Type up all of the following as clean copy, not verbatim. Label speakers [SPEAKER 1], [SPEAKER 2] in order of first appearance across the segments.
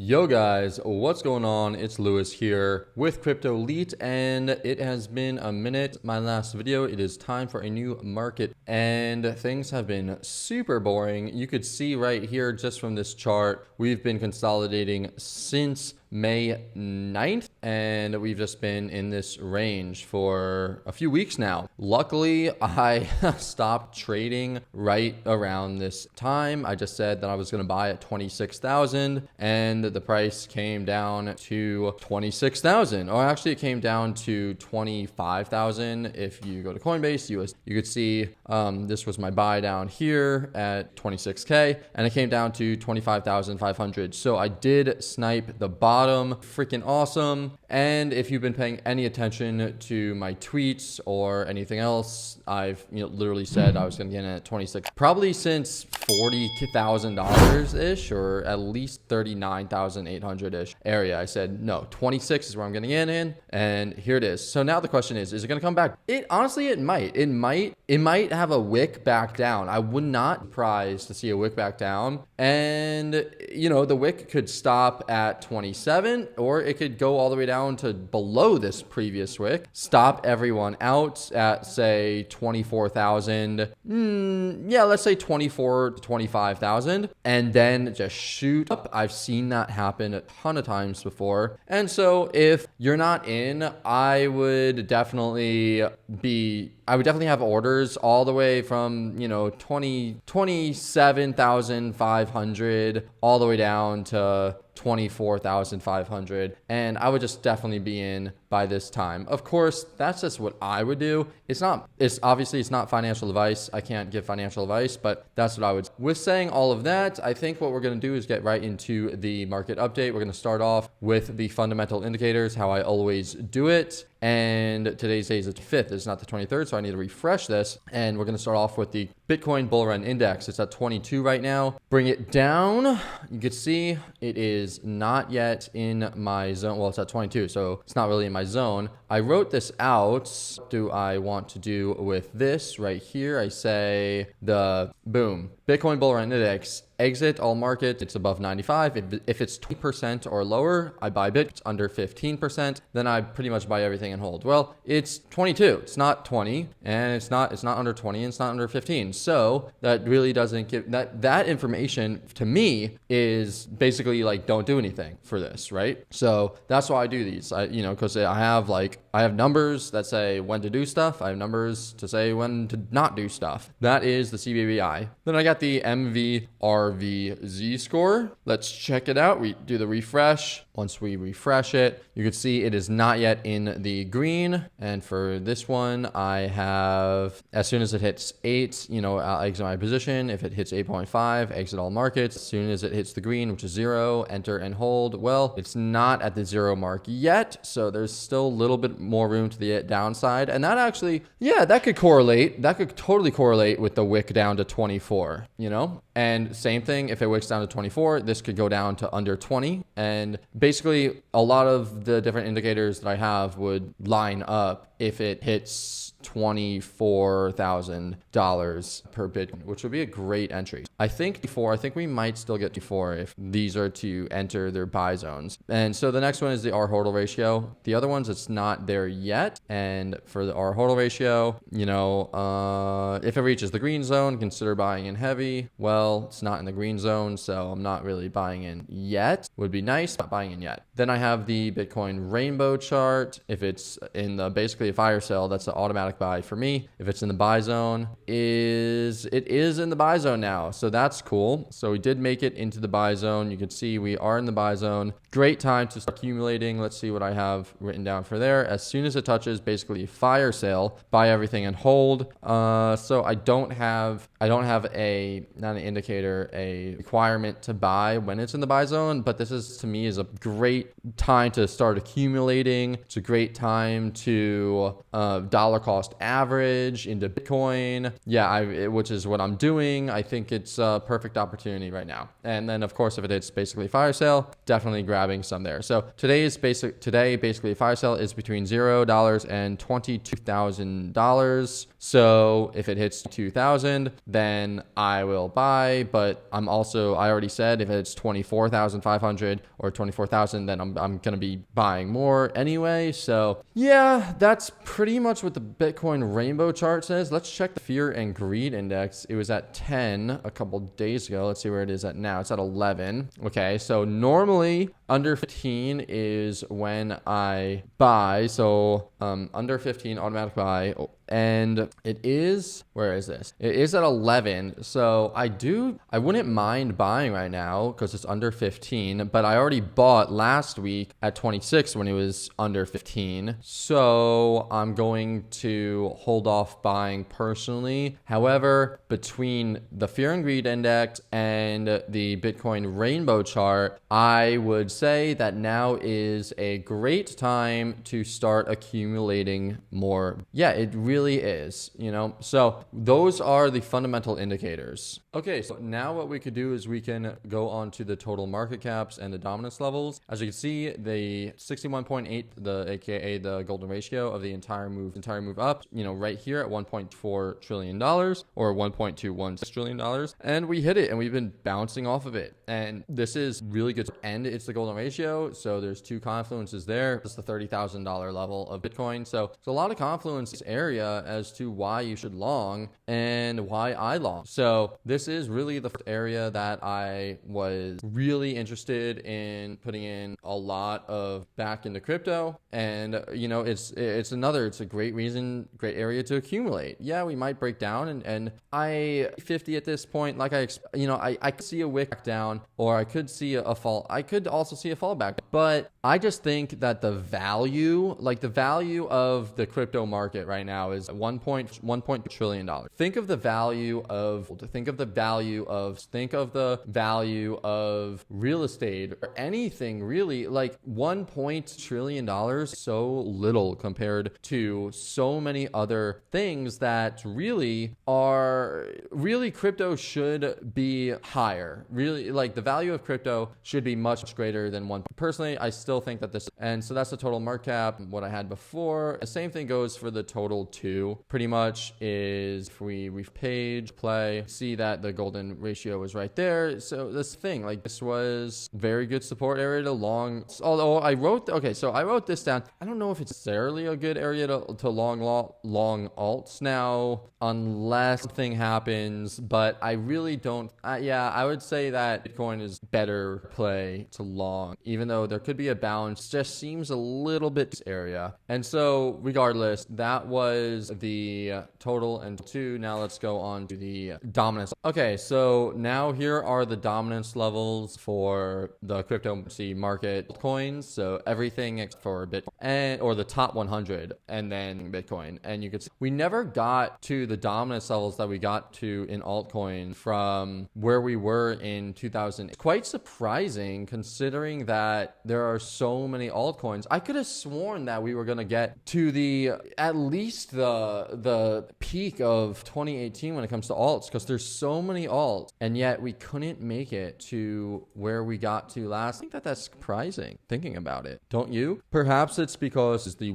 [SPEAKER 1] Yo guys, what's going on? It's Lewis here with Crypto Elite, and it has been a minute. My last video, it is time for a new market, and things have been super boring. You could see right here just from this chart, we've been consolidating since May 9th, and we've just been in this range for a few weeks now. Luckily, I stopped trading right around this time. I just said that I was going to buy at 26,000, and the price came down to 26,000, or actually it came down to 25,000. If you go to Coinbase US, you could see this was my buy down here at 26k, and it came down to 25,500. So I did snipe the bottom. Freaking awesome. And if you've been paying any attention to my tweets or anything else, I've literally said I was going to get in at 26, probably since $40,000 ish, or at least 39,800 ish area. I said no, 26 is where I'm getting in, and here it is. So now the question is it going to come back? Honestly, it might have a wick back down. I would not be surprised to see a wick back down, and the wick could stop at 27, or it could go all the way down to below this previous wick, stop everyone out at say 24,000. Yeah, let's say 24 to 25,000, and then just shoot up. I've seen that happen a ton of times before. And so if you're not in, I would definitely have orders all the way from 27,500 all the way down to 24,500, and I would just definitely be in by this time. Of course, that's just what I would do. It's obviously not financial advice. I can't give financial advice, but that's what I would do. With saying all of that, I think what we're going to do is get right into the market update. We're going to start off with the fundamental indicators, how I always do it. And today's day is the 5th. It's not the 23rd, so I need to refresh this. And we're going to start off with the Bitcoin Bull Run Index. It's at 22 right now. Bring it down. You can see it is not yet in my zone. Well, it's at 22, so it's not really in my zone. I wrote this out. What do I want to do with this right here? I say boom. Bitcoin Bull Run Index. Exit all markets. It's above 95. If it's 20% or lower, I buy Bit. It's under 15%, then I pretty much buy everything and hold. Well, it's 22. It's not 20, and it's not under 20, and it's not under 15. So that really doesn't give that information to me is basically like, don't do anything for this, right? So that's why I do these. Because I have numbers that say when to do stuff. I have numbers to say when to not do stuff. That is the CBBI. Then I got the MVRVZ score. Let's check it out. We do the refresh. Once we refresh it, you can see it is not yet in the green. And for this one, I have, as soon as it hits 8, I'll exit my position. If it hits 8.5, exit all markets. As soon as it hits the green, which is 0, enter and hold. Well, it's not at the 0 mark yet, so there's still a little bit more room to the downside. And that actually, that could correlate. That could totally correlate with the wick down to 24, And same thing, if it wicks down to 24, this could go down to under 20. And basically, a lot of the different indicators that I have would line up if it hits $24,000 per Bitcoin, which would be a great entry. I think we might still get before if these are to enter their buy zones. And so the next one is the R hodl ratio. The other ones, it's not there yet. And for the R hodl ratio, if it reaches the green zone, consider buying in heavy. Well, it's not in the green zone, so I'm not really buying in yet. Would be nice, not buying in yet. Then I have the Bitcoin rainbow chart. If it's in basically a fire sale, that's an automatic buy for me. If it's in the buy zone, it is in the buy zone now, so that's cool. So we did make it into the buy zone. You can see we are in the buy zone. Great time to start accumulating. Let's see what I have written down for there. As soon as it touches basically fire sale, buy everything and hold. So I don't have not an indicator, a requirement to buy when it's in the buy zone, but this is, to me, is a great time to start accumulating. It's a great time to dollar cost average into Bitcoin. Which is what I'm doing. I think it's a perfect opportunity right now. And then of course, if it hits basically fire sale, definitely grabbing some there. So today basically fire sale is between $0 and $22,000. So if it hits 2,000, then I will buy, but I already said if it's 24,500, or 24,000, then I'm going to be buying more anyway. So yeah, that's pretty much what the Bitcoin rainbow chart says. Let's check the fear and greed index. It was at 10 a couple days ago. Let's see where it is at now. It's at 11. Okay, so normally under 15 is when I buy. So under 15 automatic buy, and it is, where is this? It is at 11. So I wouldn't mind buying right now because it's under 15, but I already bought last week at 26 when it was under 15. So I'm going to hold off buying personally. However, between the fear and greed index and the Bitcoin rainbow chart, I would say that now is a great time to start accumulating more. Yeah, it really is, so those are the fundamental indicators. Okay, so now what we could do is we can go on to the total market caps and the dominance levels. As you can see, the 61.8, aka the golden ratio of the entire move up, right here at $1.4 trillion or $1.216 trillion, and we hit it, and we've been bouncing off of it, and this is really good. And it's the golden ratio, so there's two confluences there. It's the $30,000 level of Bitcoin, so it's a lot of confluence in this area as to why you should long and why I long. So this is really the area that I was really interested in putting in a lot of back into crypto, and it's a great area to accumulate. Yeah, we might break down, and I 50 at this point, like I could see a wick down, or I could see a fall. I could also see a fallback, but I just think that the value of the crypto market right now is $1 trillion. Think of the value of real estate or anything really. Like $1 trillion, so little compared to so many other things that really crypto should be higher. Really, like the value of crypto should be much greater than one. Personally, I still think that and so that's the total market cap, what I had before. The same thing goes for the total too. Pretty much is if we page play, see that the golden ratio is right there. So this thing, like this was very good support area to long. Although I wrote this down. I don't know if it's necessarily a good area to long alts now, unless something happens. But I really don't. I would say that Bitcoin is better play to long, even though there could be a balance. Just seems a little bit this area. And so regardless, that was the total and two. Now let's go on to the dominance. Okay, so now here are the dominance levels for the cryptocurrency market coins. So everything except for Bitcoin or the top 100 and then Bitcoin. And you could see we never got to the dominance levels that we got to in altcoin from where we were in 2000. It's quite surprising considering that there are so many altcoins. I could have sworn that we were going to get to at least the peak of 2018 when it comes to alts, because there's so many alts, and yet we couldn't make it to where we got to last. I think that's surprising thinking about it, don't you? Perhaps it's because it's the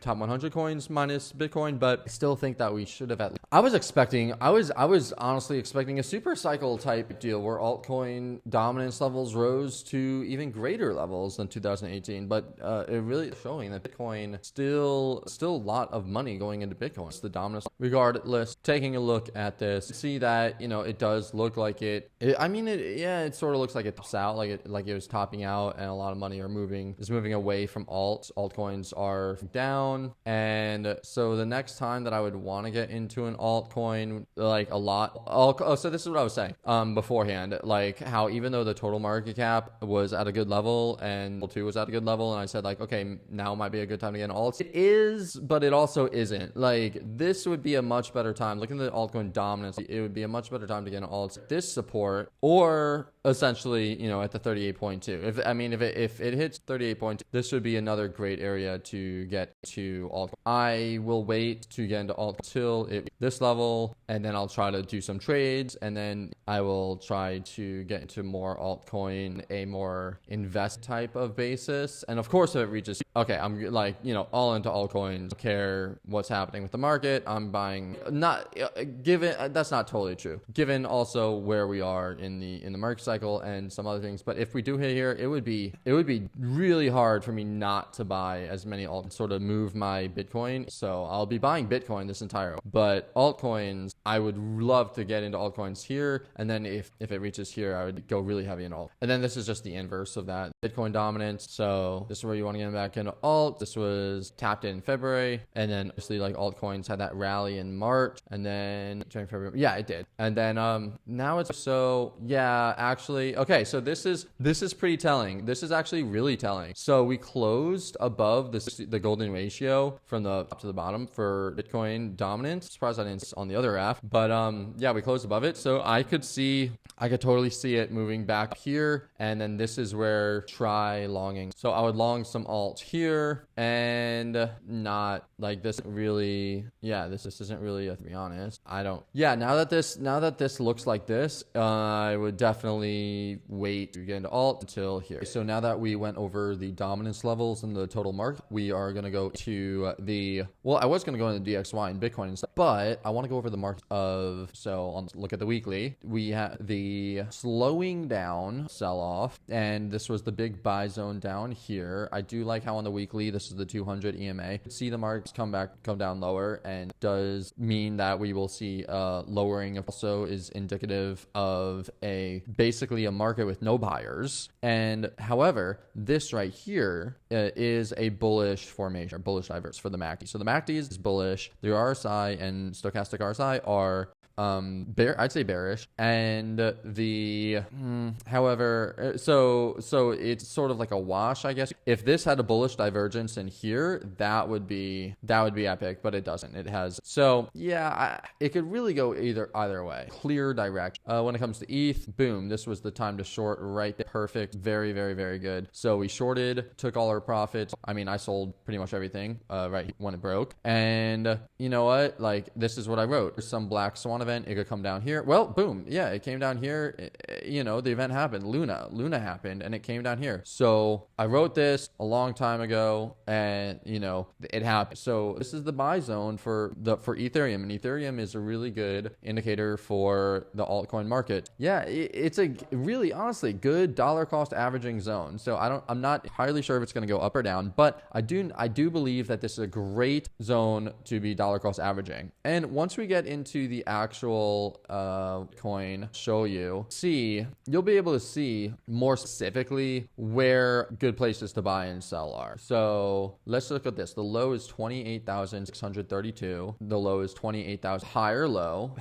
[SPEAKER 1] top 100 coins minus Bitcoin, but I still think that we should have I was honestly expecting a super cycle type deal where altcoin dominance levels rose to even greater levels than 2018, but it really is showing that Bitcoin still a lot of money going into Bitcoin. It's the dominance. Regardless, taking a look at this, see that it does look like it sort of looks like it tops out, like it was topping out, and a lot of money is moving away from alts. Altcoins are down, and so the next time that I would want to get into an altcoin, like a lot. So this is what I was saying beforehand, like how even though the total market cap was at a good level and 2 was at a good level, and I said like, okay, now might be a good time to get an alt. It is, but it also isn't. Like this would be a much better time. Looking at the altcoin dominance, it would be a much better time to get an alt. This support, or essentially, at the 38.2. If it hits 38.2, this would be another great area to get to alt. I will wait to get into alt till this level, and then I'll try to do some trades, and then I will try to get into more altcoin, a more invest type of basis. And of course, if it reaches, okay, I'm like, all into altcoins, don't care what's happening with the market. I'm buying, not given, that's not totally true, given also where we are in the market cycle and some other things. But if we do hit here, it would be really hard for me not to buy as many alt, sort of move my Bitcoin. So I'll be buying Bitcoin this entire, but altcoins, I would love to get into altcoins here. And then if it reaches here, I would go really heavy in alt. And then this is just the inverse of that. Bitcoin dominance. So this is where you want to get back into alt. This was tapped in February. And then obviously like altcoins had that rally in March, and then during February. Yeah, it did. And then now it's so yeah, actually, okay, so this is pretty telling. This is actually really telling. So we closed above the golden ratio from the top to the bottom for Bitcoin dominance. Surprised I didn't on the other app, but yeah, we closed above it. So I could totally see it moving back here, and then this is where try longing. So I would long some alt here, and not like this really. Yeah, this isn't really, to be honest. I don't. Yeah, now that this looks like this, I would definitely wait to get into alt until here. So now that we went over the dominance levels in the total market, we are gonna go to I was gonna go into DXY and Bitcoin and stuff, but I want to go over the market of. So look at the weekly. We have the slowing down sell-off, and this was the big buy zone down here. I do like how on the weekly, this is the 200 EMA. See the markets come down lower, and does mean that we will see lowering. Also is indicative of basically a market with no buyers. And however, this right here is a bullish formation, or bullish diverse for the MACD. So the MACD is bullish. The RSI and stochastic RSI are I'd say bearish, and however, so it's sort of like a wash, I guess. If this had a bullish divergence in here, that would be epic, but it doesn't. It has. So yeah, it could really go either way. Clear direction. When it comes to ETH, boom, this was the time to short right there. Perfect. Very, very, very good. So we shorted, took all our profits. I mean, I sold pretty much everything right when it broke. And you know what? Like, this is what I wrote. There's some black swan event. It could come down here. Well, boom. Yeah, it came down here. The event happened. Luna happened, and it came down here. So I wrote this a long time ago, and it happened. So this is the buy zone for Ethereum, and Ethereum is a really good indicator for the altcoin market. Yeah, it's a really, honestly, good dollar cost averaging zone. So I'm not entirely sure if it's going to go up or down, but I do believe that this is a great zone to be dollar cost averaging. And once we get into the actual coin, you'll be able to see more specifically where good places to buy and sell are. So let's look at this. The low is 28,632. The low is 28,000. Higher low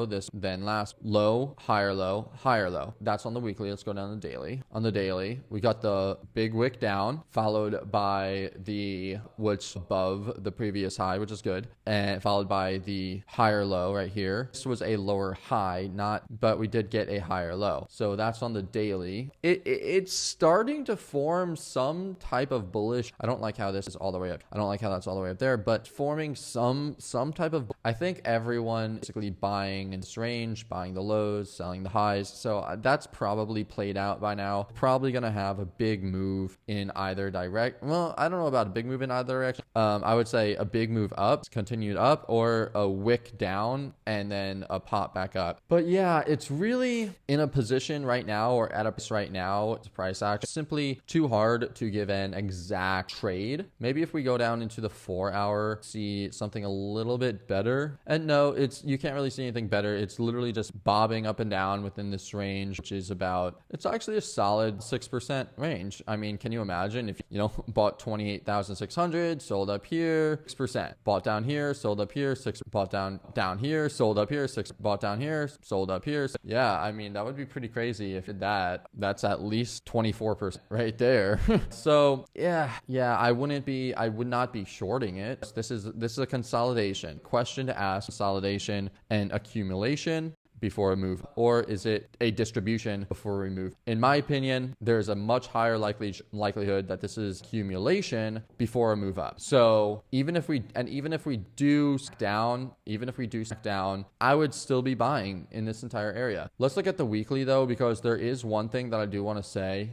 [SPEAKER 1] this, then last low, higher low, higher low. That's on the weekly. Let's go down to the daily. On the daily, we got the big wick down, followed by which above the previous high, which is good, and followed by the higher low right here. This was a lower high, but we did get a higher low. So that's on the daily. It's starting to form some type of bullish. I don't like how this is all the way up. I don't like how that's all the way up there, but forming some type of, I think everyone basically buying in this range, buying the lows, selling the highs. So that's probably played out by now. Probably going to have a big move in either direct. Well, I don't know about a big move in either direction. I would say a big move up, continued up, or a wick down and then a pop back up. But yeah, it's really in a position right now, or at a price right now, it's price action, simply too hard to give an exact trade. Maybe if we go down into the 4 hour, see something a little bit better. And no, you can't really see anything better. It's literally just bobbing up and down within this range, which is it's actually a solid 6% range. I mean, can you imagine if bought 28,600, sold up here, 6%, bought down here, sold up here, 6, bought down here, sold up here, 6, bought down here, sold up here. Yeah, I mean, that would be pretty crazy if that's at least 24% right there. So yeah, I would not be shorting it. This is a consolidation. Question to ask: consolidation and accumulation. before a move, or is it a distribution before we move? In my opinion, there's a much higher likelihood that this is accumulation before a move up. So even if we do stack down, I would still be buying in this entire area. Let's look at the weekly though, because there is one thing that I do want to say.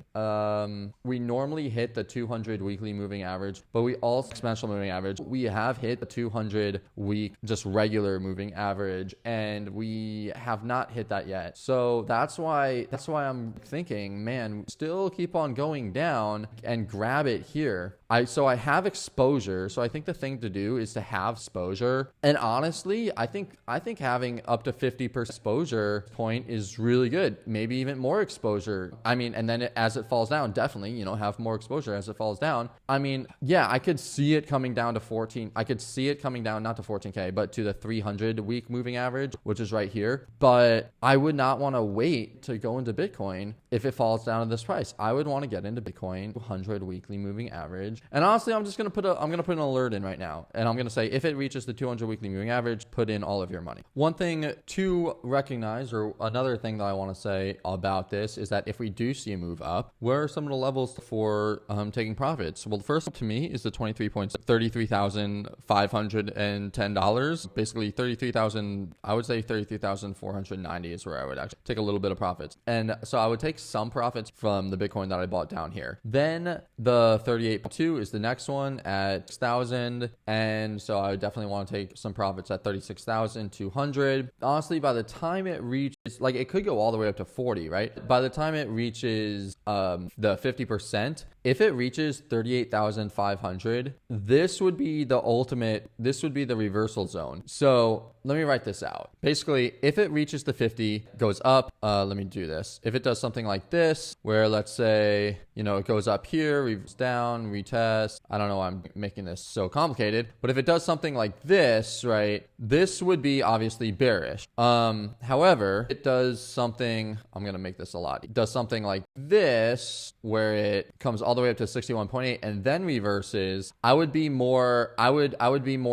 [SPEAKER 1] We normally hit the 200 weekly moving average, but we also exponential moving average. We have hit the 200 week just regular moving average, and we have not hit that yet. So that's why I'm thinking, man, still keep on going down and grab it here. So I have exposure. So I think the thing to do is to have exposure. And honestly, I think having up to 50% exposure point is really good. Maybe even more exposure. I mean, and then as it falls down, definitely, have more exposure as it falls down. I mean, yeah, I could see it coming down to 14. I could see it coming down, not to 14K, but to the 300 week moving average, which is right here. But I would not want to wait to go into Bitcoin if it falls down to this price. I would want to get into Bitcoin 100 weekly moving average. And honestly, I'm going to put an alert in right now. And I'm going to say, if it reaches the 200 weekly moving average, put in all of your money. One thing to recognize, or another thing that I want to say about this, is that if we do see a move up, where are some of the levels for taking profits? Well, the first to me is the $33,510. Basically 33,000, I would say 33,490 is where I would actually take a little bit of profits. And so I would take some profits from the Bitcoin that I bought down here. Then the 38.2 is the next one at 6,000. And so I would definitely want to take some profits at 36,200. Honestly, by the time it reaches, like, it could go all the way up to 40, right? By the time it reaches the 50%, if it reaches 38,500, this would be the reversal zone. So let me write this out. Basically, if it reaches the 50, goes up, let me do this. If it does something like this, where let's say, it goes up here, reverses down, retest. I don't know why I'm making this so complicated, but if it does something like this, right, this would be obviously bearish. However, it does something, I'm going to make this a lot. It does something like this, where it comes all the way up to 61.8 and then reverses. I would be more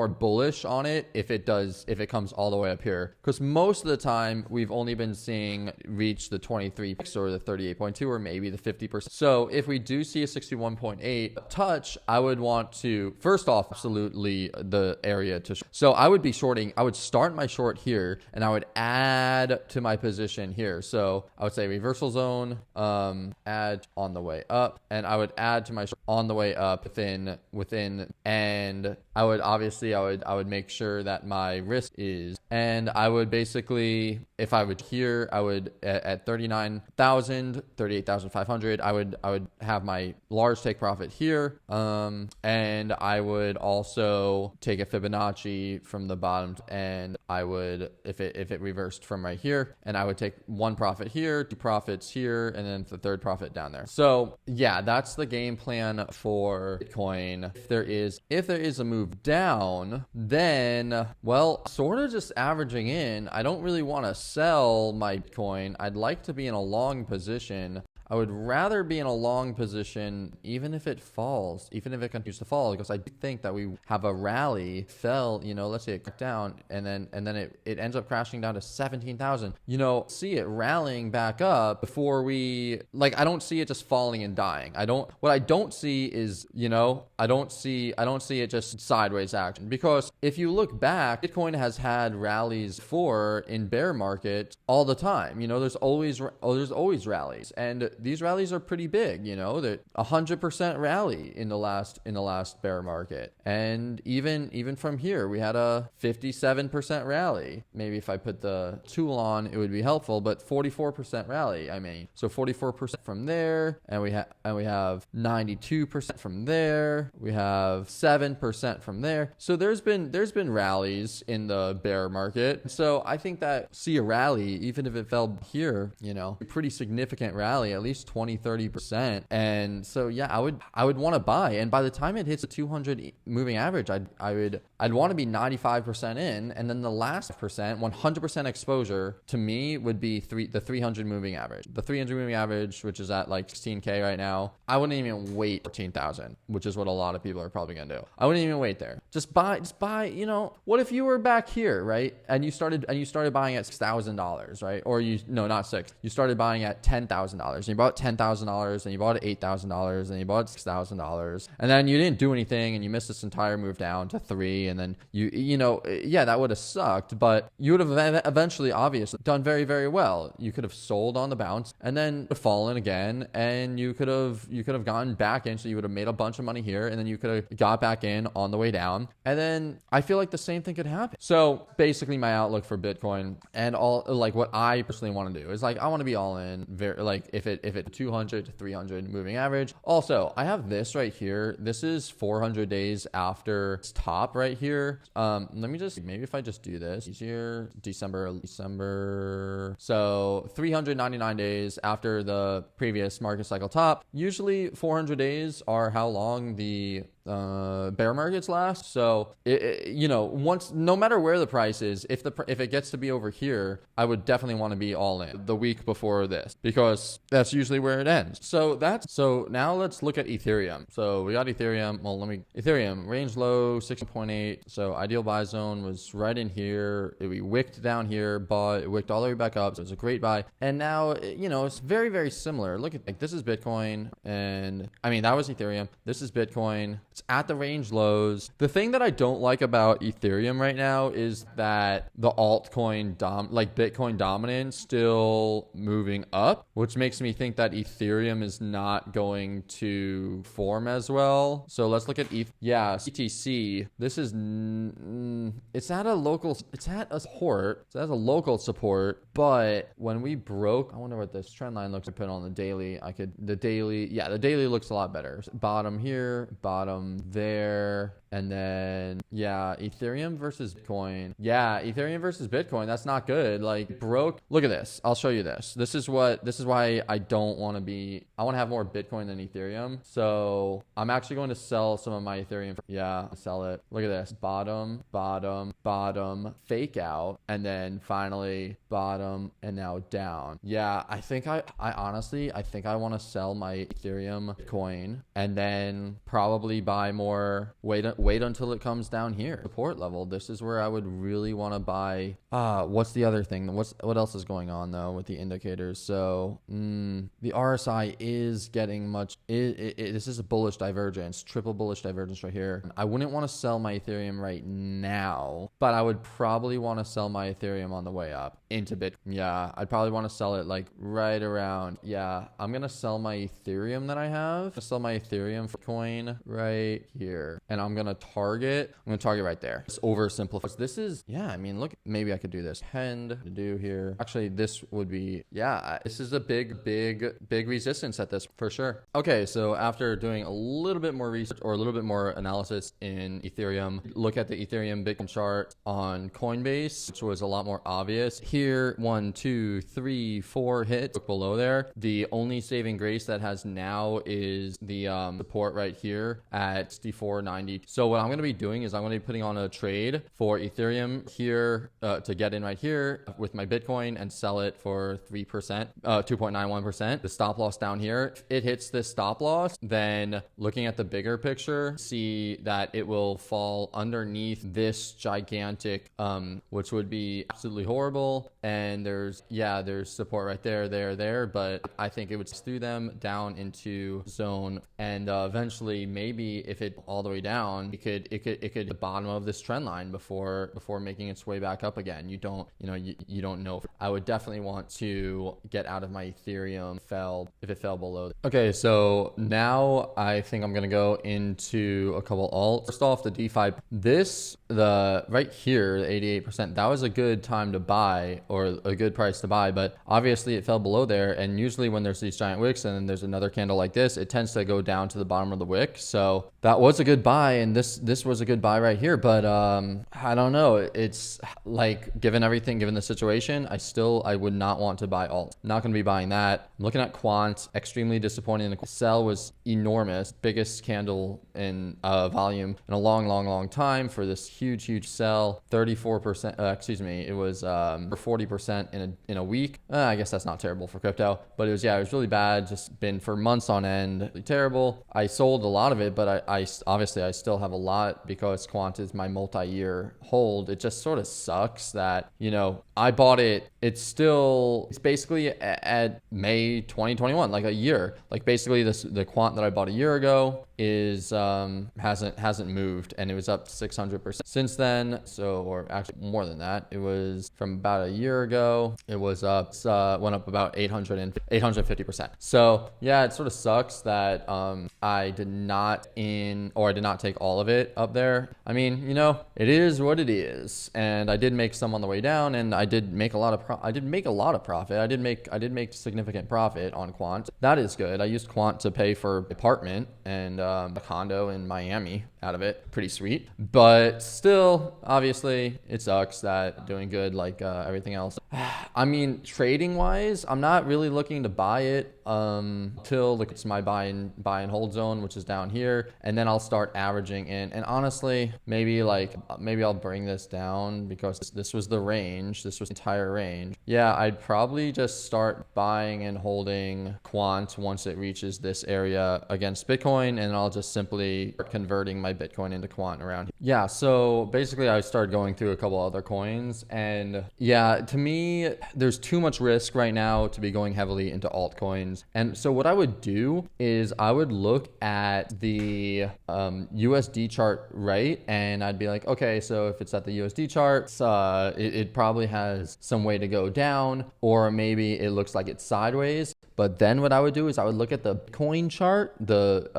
[SPEAKER 1] bullish on it if it comes all the way up here, because most of the time we've only been seeing reach the 23 or the 38.2 or maybe the 50%. So if we do see a 61.8 touch, I would want to, first off, absolutely the area to, so I would be shorting. I would start my short here and I would add to my position here. So I would say reversal zone, add on the way up, and I would add to my short on the way up within, and I would make sure that my risk is, and I would basically, if I would here, I would at 39,000, 38,500, I would have my large take profit here, and I would also take a Fibonacci from the bottom, and I would, if it reversed from right here, and I would take one profit here, two profits here, and then the third profit down there. So yeah, that's the game plan for Bitcoin. If there is a move down, then, well, sort of just averaging in. I don't really want to sell my Bitcoin. I'd like to be in a long position. I would rather be in a long position, even if it falls, even if it continues to fall, because I think that we have a rally, fell, let's say it cut down, and then it ends up crashing down to 17,000. See it rallying back up before we, I don't see it just falling and dying. What I don't see is, I don't see it just sideways action, because if you look back, Bitcoin has had rallies before in bear market all the time. There's always rallies, and these rallies are pretty big, that 100% rally in the last bear market. And even from here, we had a 57% rally. Maybe if I put the tool on, it would be helpful, but 44% rally. So 44% from there, and we have 92% from there. We have 7% from there. So there's been rallies in the bear market. So I think that see a rally, even if it fell here, a pretty significant rally, at least 20-30%. And so yeah, I would want to buy, and by the time it hits the 200 moving average, I'd want to be 95% in, and then the last percent, 100% exposure to me would be the 300 moving average. The 300 moving average, which is at like 16K right now, I wouldn't even wait 14,000, which is what a lot of people are probably gonna do. I wouldn't even wait there. Just buy. You know, what if you were back here, right? And you started buying at $6,000, right? Or not six. You started buying at $10,000. And you bought $10,000, and you bought $8,000, and you bought $6,000, and then you didn't do anything, and you missed this entire move down to 3, and then yeah, that would have sucked, but you would have eventually obviously done very, very well. You could have sold on the bounce and then fallen again, and you could have gotten back in, so you would have made a bunch of money here, and then you could have got back in on the way down, and then I feel like the same thing could happen. So basically my outlook for Bitcoin and all, like, what I personally want to do is, like, I want to be all in, very, like, if it 200 to 300 moving average. Also, I have this right here. This is 400 days after its top right here. Let me just, maybe if I just do this easier, December. So 399 days after the previous market cycle top. Usually 400 days are how long the bear markets last. So once, no matter where the price is, if it gets to be over here, I would definitely want to be all in the week before this, because that's usually where it ends. So now let's look at Ethereum. So we got Ethereum. Well, Ethereum range low 6.8. So ideal buy zone was right in here. We wicked down here, but it wicked all the way back up. So it was a great buy. And now, it's very, very similar. Look at, like, this is Bitcoin, and I mean, that was Ethereum. This is Bitcoin. It's at the range lows. The thing that I don't like about Ethereum right now is that the altcoin Bitcoin dominance still moving up, which makes me think that Ethereum is not going to form as well. So let's look at CTC. This is it's at a support. So that's a local support, but when we broke, I wonder what this trend line looks like. Put on the daily. The daily looks a lot better. Bottom here, bottom there, and then Ethereum versus Bitcoin. Ethereum versus Bitcoin, that's not good. Like, broke. Look at this. I'll show you this. This is why I don't want to be, I want to have more Bitcoin than Ethereum. So I'm actually going to sell some of my Ethereum. Sell it. Look at this. Bottom, fake out, and then finally bottom, and now down. I honestly think I want to sell my Ethereum coin and then probably buy more. Wait until it comes down here, support level. This is where I would really want to buy. What's the other thing? What else is going on though with the indicators? So the RSI is getting much. This is a bullish divergence, triple bullish divergence right here. I wouldn't want to sell my Ethereum right now, but I would probably want to sell my Ethereum on the way up into Bitcoin. I'd probably want to sell it like right around. I'm gonna sell my Ethereum that I have. Sell my Ethereum coin right here, and I'm gonna target right there. It's oversimplified. This is, look, maybe I could do this. Tend to do here. Actually, this would be, this is a big resistance at this for sure. Okay, so after doing a little bit more research or a little bit more analysis in Ethereum, look at the Ethereum Bitcoin chart on Coinbase, which was a lot more obvious. Here, 1, 2, 3, 4 hits below there. The only saving grace that has now is the support right here at 64.90. So what I'm going to be doing is I'm going to be putting on a trade for Ethereum here to get in right here with my Bitcoin and sell it for 3%, 2.91%. The stop loss down here, if it hits this stop loss, then looking at the bigger picture, see that it will fall underneath this gigantic, which would be absolutely horrible. And there's support right there, but I think it would through them down into zone, and eventually maybe if it all the way down, it could the bottom of this trend line before making its way back up again. You don't know. I would definitely want to get out of my Ethereum if it fell below. Okay, so now I think I'm gonna go into a couple alts. First off, the DeFi. Right here, the 88%, that was a good time to buy, or a good price to buy, but obviously it fell below there, and usually when there's these giant wicks and then there's another candle like this, it tends to go down to the bottom of the wick. So that was a good buy, and this was a good buy right here, but I don't know. It's like given the situation, I would not want to buy alt. Not going to be buying that. I'm looking at quant, extremely disappointing. The sell was enormous, biggest candle in volume in a long time for this huge sell. 34%. It was 40% in a week. I guess that's not terrible for crypto, but it was really bad. Just been for months on end, really terrible. I sold a lot of it, but I obviously I still have a lot because quant is my multi-year hold. It just sort of sucks that, I bought it. It's basically at May 2021, like a year. Like basically the quant that I bought a year ago is hasn't moved, and it was up 600% since then. So, or actually more than that, it was from about a year ago. It was up, went up about 850%. So yeah, it sort of sucks that I did not take all of it up there. I mean, it is what it is, and I did make some on the way down, and I did make a lot of profit. I did make significant profit on quant. That is good. I used quant to pay for apartment and a condo in Miami out of it. Pretty sweet. But still, obviously, it sucks that doing good like everything else. I mean, trading wise, I'm not really looking to buy it till it's my buy and hold zone, which is down here, and then I'll start averaging in. And honestly, maybe I'll bring this down because this was the range. This was the entire range. Yeah, I'd probably just start buying and holding quant once it reaches this area against Bitcoin, and I'll just simply start converting my Bitcoin into quant around here. Yeah, so basically I started going through a couple other coins, and yeah, to me, there's too much risk right now to be going heavily into altcoins. And so what I would do is I would look at the USD chart, right? And I'd be like, okay, so if it's at the USD chart, it probably has some way to go down, or maybe it looks like it's sideways. But then what I would do is I would look at the Bitcoin chart, the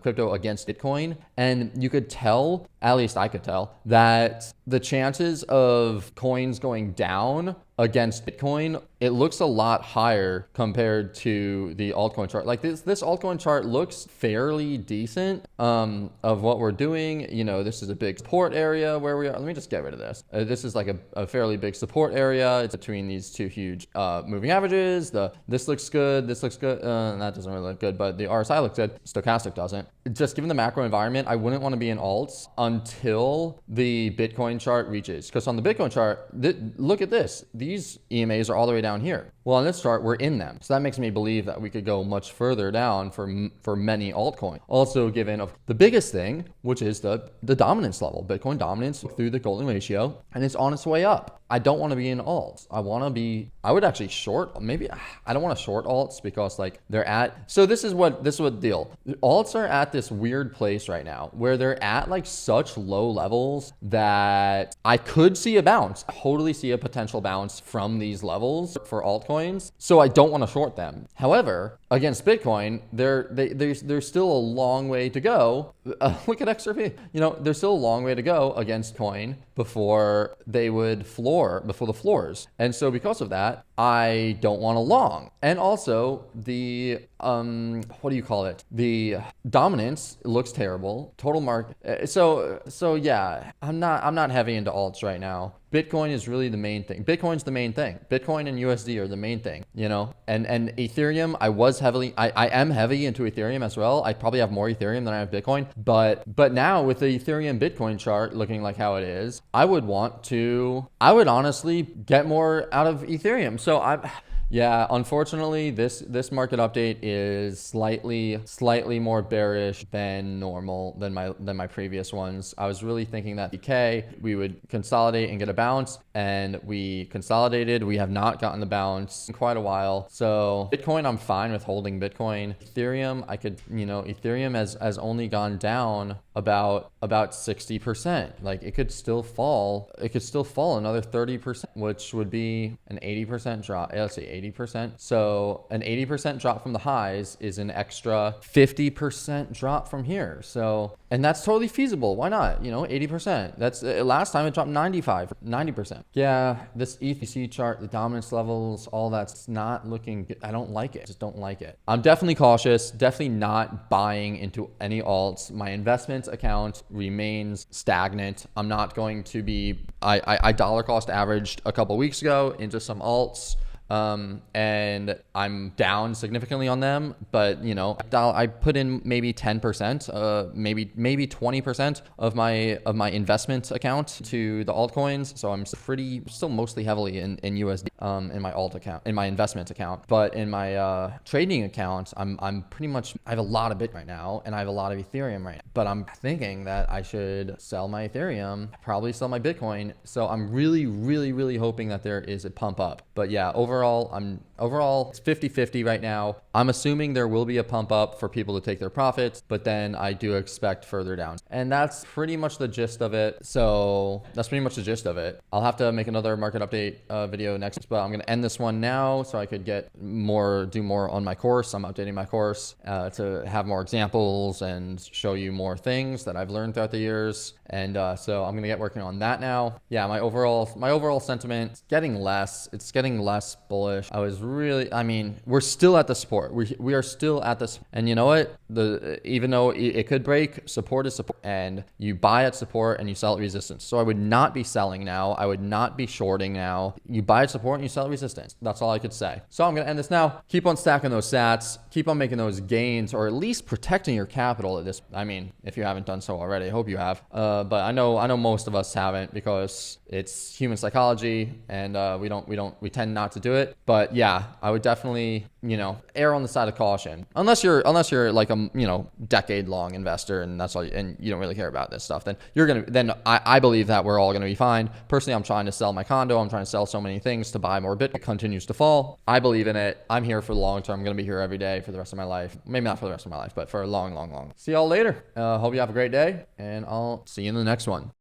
[SPEAKER 1] crypto against Bitcoin, and you could tell, at least I could tell, that the chances of coins going down against Bitcoin, it looks a lot higher compared to the altcoin chart. Like this altcoin chart looks fairly decent of what we're doing. This is a big support area where we are. Let me just get rid of this. This is like a fairly big support area. It's between these two huge moving averages. This looks good. This looks good. That doesn't really look good, but the RSI looks good. Stochastic doesn't. Just given the macro environment, I wouldn't want to be in alts until the Bitcoin chart reaches. Because on the Bitcoin chart, look at this. These EMAs are all the way down here. Well, on this chart, we're in them. So that makes me believe that we could go much further down for many altcoins. Also given the biggest thing, which is the dominance level, Bitcoin dominance through the golden ratio, and it's on its way up. I don't want to be in alts. I would actually short, maybe I don't want to short alts because they're at, so this is what the deal. Alts are at this weird place right now where they're at such low levels that I could see a bounce, totally see a potential bounce from these levels for altcoins. So I don't want to short them. However, against Bitcoin, there's still a long way to go. Look at XRP. There's still a long way to go against coin before they would before the floors. And so because of that, I don't want to long. And also the what do you call it? The dominance looks terrible. Total market. So yeah, I'm not heavy into alts right now. Bitcoin is really the main thing. Bitcoin's the main thing. Bitcoin and USD are the main thing, and Ethereum, I am heavy into Ethereum as well. I probably have more Ethereum than I have Bitcoin, but now with the Ethereum Bitcoin chart looking like how it is, I would honestly get more out of Ethereum. So yeah, unfortunately, this market update is slightly more bearish than normal than my previous ones. I was really thinking that BK we would consolidate and get a bounce, and we consolidated. We have not gotten the bounce in quite a while. So Bitcoin, I'm fine with holding Bitcoin. Ethereum, Ethereum has only gone down about 60%. It could still fall. It could still fall another 30%, which would be an 80% drop. Let's see, 80%. So an 80% drop from the highs is an extra 50% drop from here. So, and that's totally feasible. Why not? 80%. That's last time it dropped 90%. Yeah, this ETC chart, the dominance levels, all that's not looking good. I don't like it. Just don't like it. I'm definitely cautious, definitely not buying into any alts. My investment account remains stagnant. I'm not going to be, I dollar cost averaged a couple weeks ago into some alts. And I'm down significantly on them, but I put in maybe 10%, maybe 20% of my investment account to the altcoins. So I'm still mostly heavily in USD, in my alt account, in my investment account, but in my, trading account, I'm pretty much, I have a lot of Bitcoin right now and I have a lot of Ethereum right now, but I'm thinking that I should sell my Ethereum, probably sell my Bitcoin. So I'm really, really, really hoping that there is a pump up, but yeah, overall it's 50-50 right now. I'm assuming there will be a pump up for people to take their profits, but then I do expect further down. And that's pretty much the gist of it. So that's pretty much the gist of it. I'll have to make another market update video next, but I'm going to end this one now so I could do more on my course. I'm updating my course to have more examples and show you more things that I've learned throughout the years. And so I'm going to get working on that now. Yeah, my overall sentiment is getting less. It's getting less bullish. We're still at the support. We are still at this. And you know what? Even though it could break, support is support. And you buy at support and you sell at resistance. So I would not be selling now. I would not be shorting now. You buy at support and you sell at resistance. That's all I could say. So I'm going to end this now. Keep on stacking those sats. Keep on making those gains, or at least protecting your capital at this. If you haven't done so already, I hope you have. But I know most of us haven't, because it's human psychology and we tend not to do it. But yeah, I would definitely, err on the side of caution. Unless you're like a, decade long investor and that's all, and you don't really care about this stuff, then I believe that we're all going to be fine. Personally, I'm trying to sell my condo. I'm trying to sell so many things to buy more Bitcoin. It continues to fall. I believe in it. I'm here for the long term. I'm going to be here every day for the rest of my life. Maybe not for the rest of my life, but for a long, long, long. See y'all later. Hope you have a great day, and I'll see you in the next one.